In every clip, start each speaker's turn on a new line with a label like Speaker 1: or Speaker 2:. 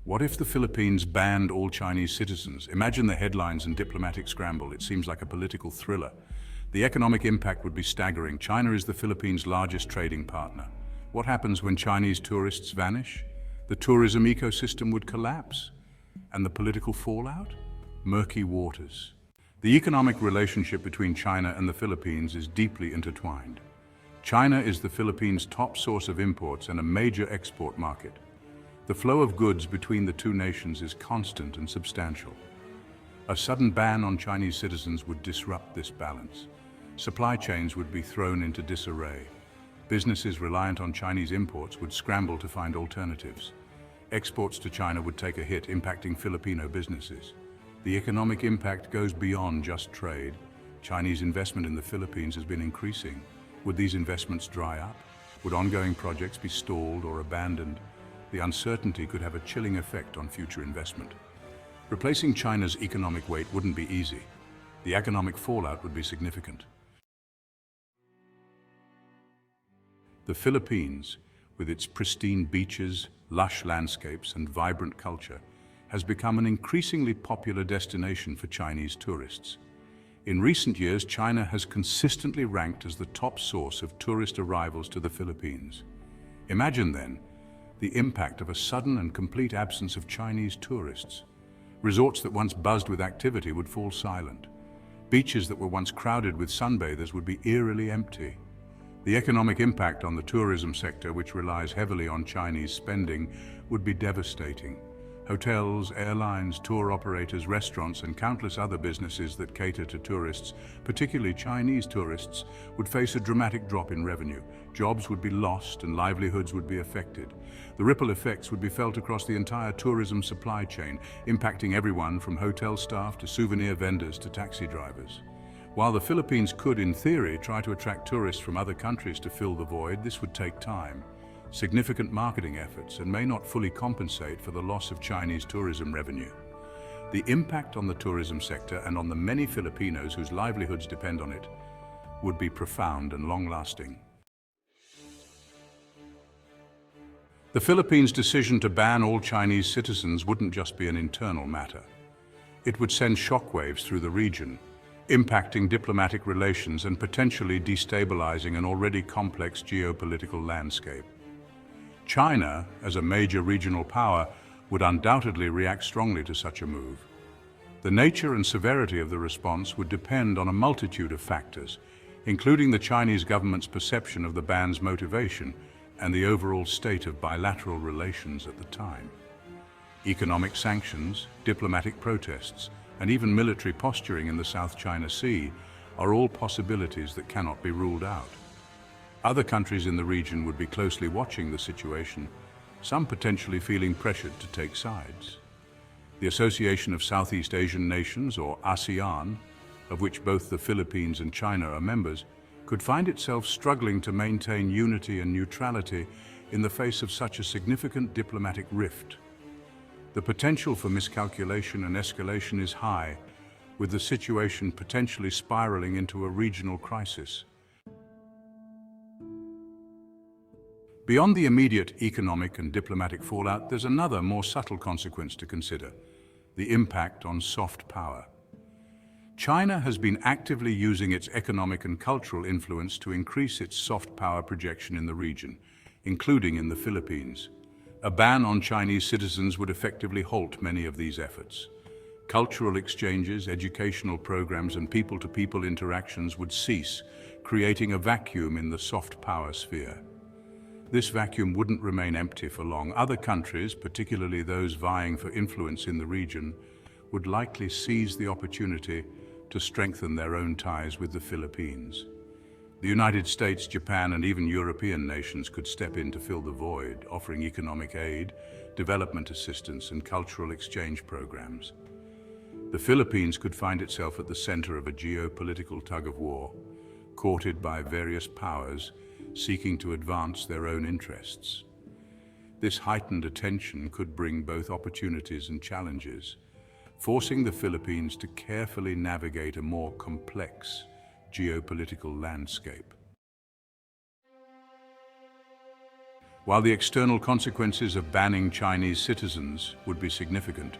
Speaker 1: What if the Philippines banned all Chinese citizens? Imagine the headlines and diplomatic scramble. It seems like a political thriller. The economic impact would be staggering. China is the Philippines' largest trading partner. What happens when Chinese tourists vanish? The tourism ecosystem would collapse. And the political fallout? Murky waters. The economic relationship between China and the Philippines is deeply intertwined. China is the Philippines' top source of imports and a major export market. The flow of goods between the two nations is constant and substantial. A sudden ban on Chinese citizens would disrupt this balance. Supply chains would be thrown into disarray. Businesses reliant on Chinese imports would scramble to find alternatives. Exports to China would take a hit, impacting Filipino businesses. The economic impact goes beyond just trade. Chinese investment in the Philippines has been increasing. Would these investments dry up? Would ongoing projects be stalled or abandoned? The uncertainty could have a chilling effect on future investment. Replacing China's economic weight wouldn't be easy. The economic fallout would be significant. The Philippines, with its pristine beaches, lush landscapes, and vibrant culture, has become an increasingly popular destination for Chinese tourists. In recent years, China has consistently ranked as the top source of tourist arrivals to the Philippines. Imagine then the impact of a sudden and complete absence of Chinese tourists. Resorts that once buzzed with activity would fall silent. Beaches that were once crowded with sunbathers would be eerily empty. The economic impact on the tourism sector, which relies heavily on Chinese spending, would be devastating. Hotels, airlines, tour operators, restaurants, and countless other businesses that cater to tourists, particularly Chinese tourists, would face a dramatic drop in revenue. Jobs would be lost and livelihoods would be affected. The ripple effects would be felt across the entire tourism supply chain, impacting everyone from hotel staff to souvenir vendors to taxi drivers. While the Philippines could, in theory, try to attract tourists from other countries to fill the void, this would take time, significant marketing efforts, and may not fully compensate for the loss of Chinese tourism revenue. The impact on the tourism sector and on the many Filipinos whose livelihoods depend on it would be profound and long-lasting. The Philippines' decision to ban all Chinese citizens wouldn't just be an internal matter. It would send shockwaves through the region, impacting diplomatic relations and potentially destabilizing an already complex geopolitical landscape. China, as a major regional power, would undoubtedly react strongly to such a move. The nature and severity of the response would depend on a multitude of factors, including the Chinese government's perception of the ban's motivation and the overall state of bilateral relations at the time. Economic sanctions, diplomatic protests, and even military posturing in the South China Sea are all possibilities that cannot be ruled out. Other countries in the region would be closely watching the situation, some potentially feeling pressured to take sides. The Association of Southeast Asian Nations, or ASEAN, of which both the Philippines and China are members, could find itself struggling to maintain unity and neutrality in the face of such a significant diplomatic rift. The potential for miscalculation and escalation is high, with the situation potentially spiraling into a regional crisis. Beyond the immediate economic and diplomatic fallout, there's another, more subtle consequence to consider: the impact on soft power. China has been actively using its economic and cultural influence to increase its soft power projection in the region, including in the Philippines. A ban on Chinese citizens would effectively halt many of these efforts. Cultural exchanges, educational programs, and people-to-people interactions would cease, creating a vacuum in the soft power sphere. This vacuum wouldn't remain empty for long. Other countries, particularly those vying for influence in the region, would likely seize the opportunity to strengthen their own ties with the Philippines. The United States, Japan, and even European nations could step in to fill the void, offering economic aid, development assistance, and cultural exchange programs. The Philippines could find itself at the center of a geopolitical tug-of-war, courted by various powers seeking to advance their own interests. This heightened attention could bring both opportunities and challenges, forcing the Philippines to carefully navigate a more complex geopolitical landscape. While the external consequences of banning Chinese citizens would be significant,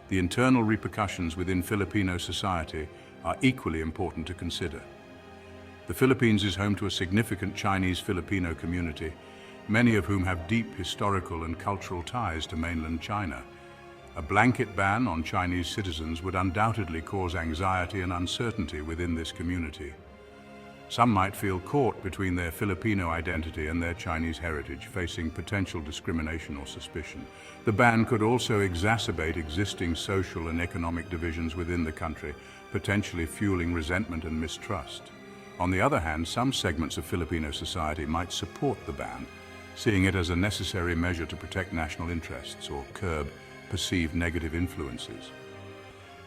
Speaker 1: the internal repercussions within Filipino society are equally important to consider. The Philippines is home to a significant Chinese Filipino community, many of whom have deep historical and cultural ties to mainland China. A blanket ban on Chinese citizens would undoubtedly cause anxiety and uncertainty within this community. Some might feel caught between their Filipino identity and their Chinese heritage, facing potential discrimination or suspicion. The ban could also exacerbate existing social and economic divisions within the country, potentially fueling resentment and mistrust. On the other hand, some segments of Filipino society might support the ban, seeing it as a necessary measure to protect national interests or curb perceived negative influences.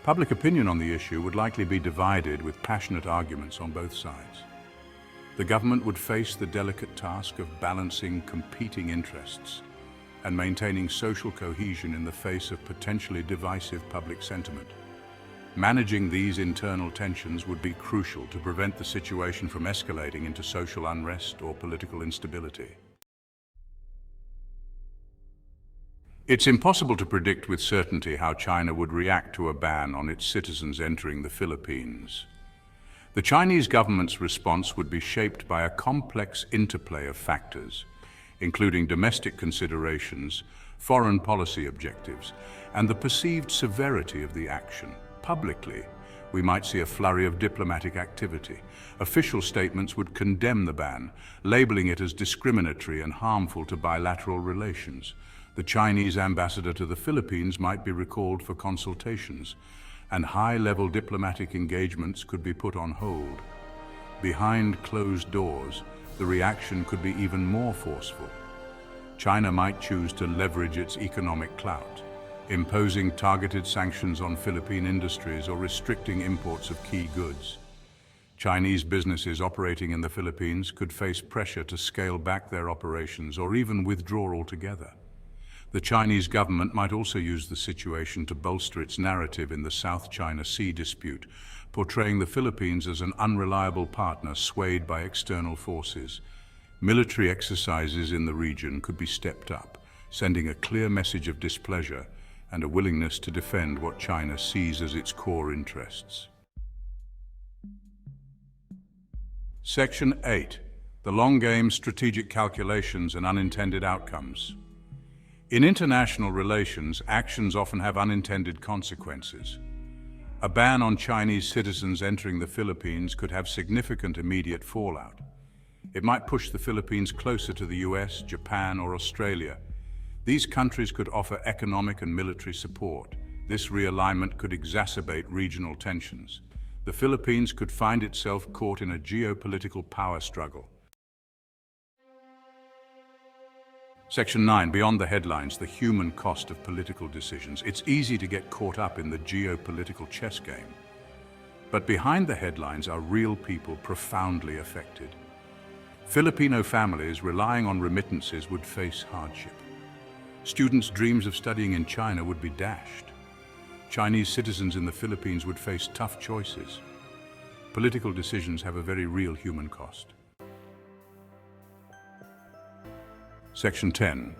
Speaker 1: Public opinion on the issue would likely be divided, with passionate arguments on both sides. The government would face the delicate task of balancing competing interests and maintaining social cohesion in the face of potentially divisive public sentiment. Managing these internal tensions would be crucial to prevent the situation from escalating into social unrest or political instability. It's impossible to predict with certainty how China would react to a ban on its citizens entering the Philippines. The Chinese government's response would be shaped by a complex interplay of factors, including domestic considerations, foreign policy objectives, and the perceived severity of the action. Publicly, we might see a flurry of diplomatic activity. Official statements would condemn the ban, labeling it as discriminatory and harmful to bilateral relations. The Chinese ambassador to the Philippines might be recalled for consultations, and high-level diplomatic engagements could be put on hold. Behind closed doors, the reaction could be even more forceful. China might choose to leverage its economic clout, imposing targeted sanctions on Philippine industries or restricting imports of key goods. Chinese businesses operating in the Philippines could face pressure to scale back their operations or even withdraw altogether. The Chinese government might also use the situation to bolster its narrative in the South China Sea dispute, portraying the Philippines as an unreliable partner swayed by external forces. Military exercises in the region could be stepped up, sending a clear message of displeasure and a willingness to defend what China sees as its core interests. Section 8. The long game, strategic calculations and unintended outcomes. In international relations, actions often have unintended consequences. A ban on Chinese citizens entering the Philippines could have significant immediate fallout. It might push the Philippines closer to the US, Japan, or Australia. These countries could offer economic and military support. This realignment could exacerbate regional tensions. The Philippines could find itself caught in a geopolitical power struggle. Section 9. Beyond the headlines, the human cost of political decisions. It's easy to get caught up in the geopolitical chess game. But behind the headlines are real people profoundly affected. Filipino families relying on remittances would face hardship. Students' dreams of studying in China would be dashed. Chinese citizens in the Philippines would face tough choices. Political decisions have a very real human cost. Section 10.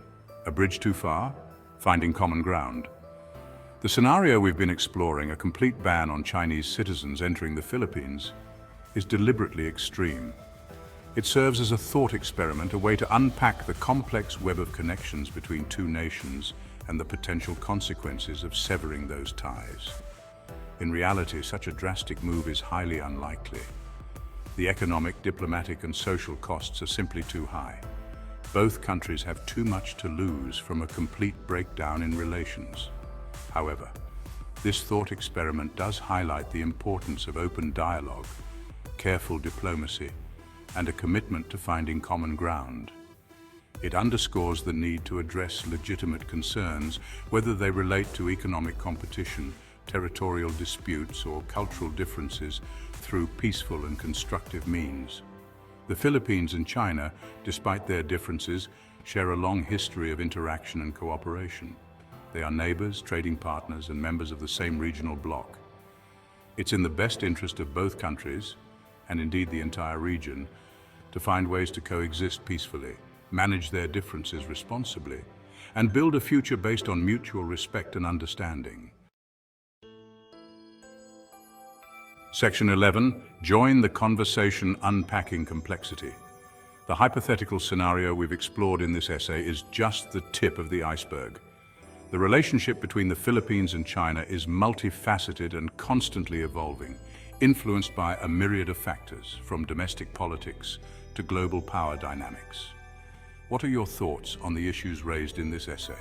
Speaker 1: A bridge too far? Finding common ground. The scenario we've been exploring, a complete ban on Chinese citizens entering the Philippines, is deliberately extreme. It serves as a thought experiment, a way to unpack the complex web of connections between two nations and the potential consequences of severing those ties. In reality, such a drastic move is highly unlikely. The economic, diplomatic, and social costs are simply too high. Both countries have too much to lose from a complete breakdown in relations. However, this thought experiment does highlight the importance of open dialogue, careful diplomacy, and a commitment to finding common ground. It underscores the need to address legitimate concerns, whether they relate to economic competition, territorial disputes, or cultural differences, through peaceful and constructive means. The Philippines and China, despite their differences, share a long history of interaction and cooperation. They are neighbors, trading partners, and members of the same regional bloc. It's in the best interest of both countries, and indeed the entire region, to find ways to coexist peacefully. manage their differences responsibly, and build a future based on mutual respect and understanding. Section 11. Join the conversation, Unpacking Complexity. The hypothetical scenario we've explored in this essay is just the tip of the iceberg. The relationship between the Philippines and China is multifaceted and constantly evolving, influenced by a myriad of factors, from domestic politics to global power dynamics. What are your thoughts on the issues raised in this essay?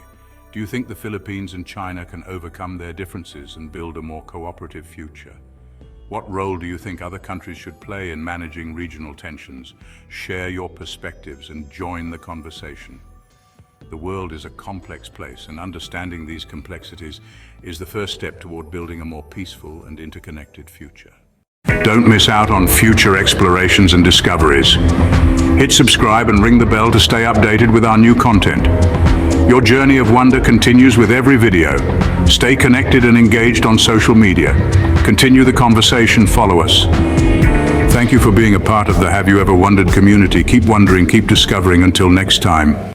Speaker 1: Do you think the Philippines and China can overcome their differences and build a more cooperative future? What role do you think other countries should play in managing regional tensions? Share your perspectives and join the conversation. The world is a complex place, and understanding these complexities is the first step toward building a more peaceful and interconnected future. Don't miss out on future explorations and discoveries. Hit subscribe and ring the bell to stay updated with our new content. Your journey of wonder continues with every video. Stay connected and engaged on social media. Continue the conversation, follow us. Thank you for being a part of the Have You Ever Wondered community. Keep wondering, keep discovering. Until next time.